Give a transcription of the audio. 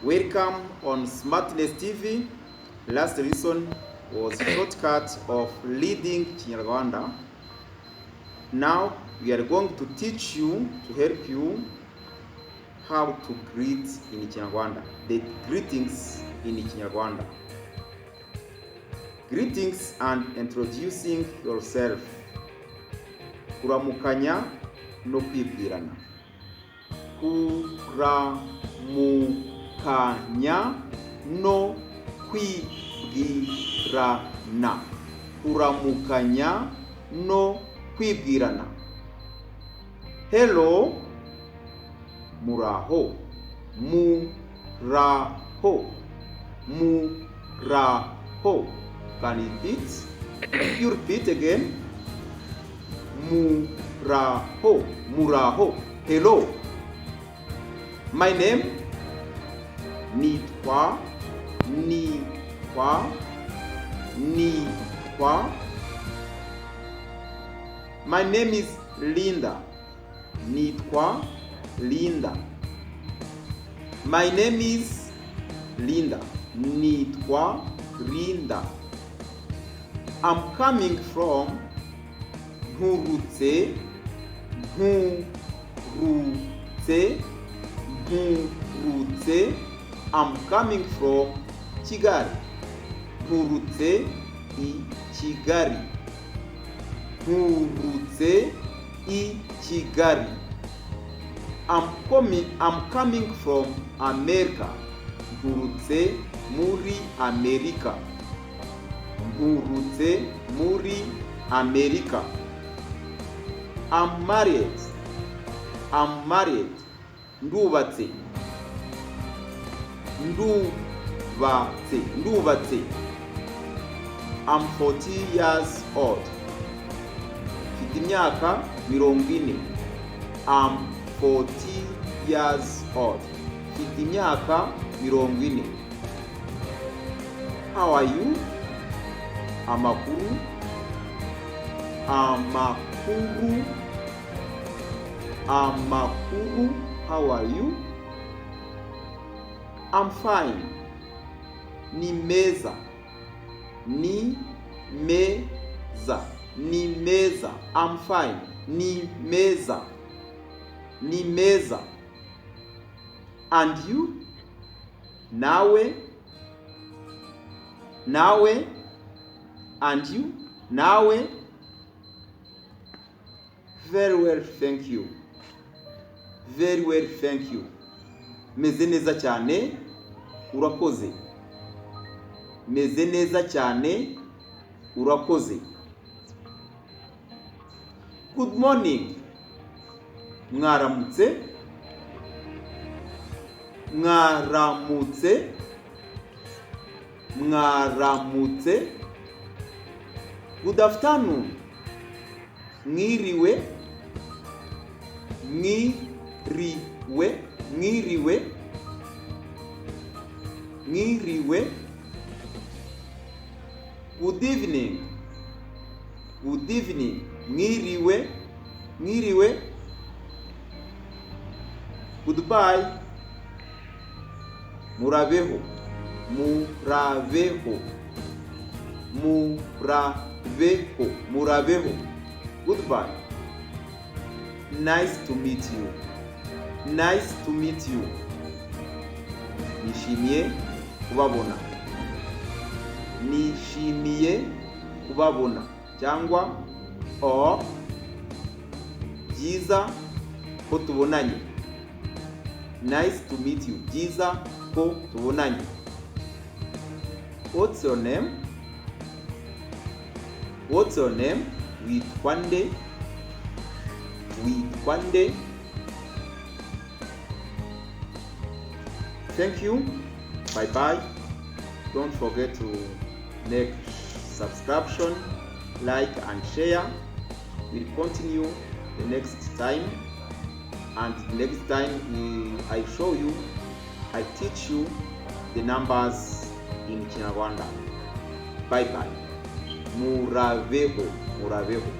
Welcome on Smartness TV. Last lesson was a shortcut of reading Kinyarwanda. Now we are going to teach you, to help you, how to greet in Kinyarwanda. The greetings in Kinyarwanda. Greetings and introducing yourself. Kuramukanya no kwibwirana. Kuramukanya no kwibwirana. Kuramukanya no kwibwirana. Hello, muraho. Muraho. Muraho. Can you repeat? You repeat again. Muraho. Muraho. Hello. My name? Nitwa. Nitwa. Nitwa. My name is Linda. Nitwa Linda. My name is Linda. Nitwa Linda. I'm coming from Nkurutse. Nkurutse. Nkurutse. I'm coming from Kigali. Nkurutse I Kigali. Nkurutse I Kigali. I'm coming from America. Nkurutse muri America. Nkurutse muri America. I'm married. I'm married. Ndubatse. Ndubatse. Ndubatse. I'm 40 years old. Mfite imyaka 40. I'm 40 years old. Mfite imyaka 40. How are you? Amakuru. Amakuru. Amakuru. How are you? I'm fine. Ni meza. Ni meza. Ni meza. I'm fine. Ni meza. Ni meza. And you? Nawe. Nawe. And you? Nawe. Very well, thank you. Very well, thank you. Meze neza cyane, urakoze. Meze neza cyane, urakoze. Good morning. Mwaramutse. Mwaramutse. Mwaramutse. Good afternoon. Mwiriwe. Mwiriwe. Mwiriwe. Mwiriwe. Good evening. Good evening. Mwiriwe. Mwiriwe. Goodbye. Murabeho. Murabeho. Murabeho. Murabeho. Goodbye. Nice to meet you. Nice to meet you. Nishimiye kubabona. Nishimiye kubabona. Cyangwa byiza ko tubonanye. Nice to meet you. Byiza ko tubonanye. What's your name? What's your name? Witwa nde? Witwa nde? Thank you. Bye bye. Don't forget to make subscription, like and share. We'll continue the next time. And next time I show you, I teach you the numbers in Kinyarwanda. Bye bye. Murabeho. Murabeho.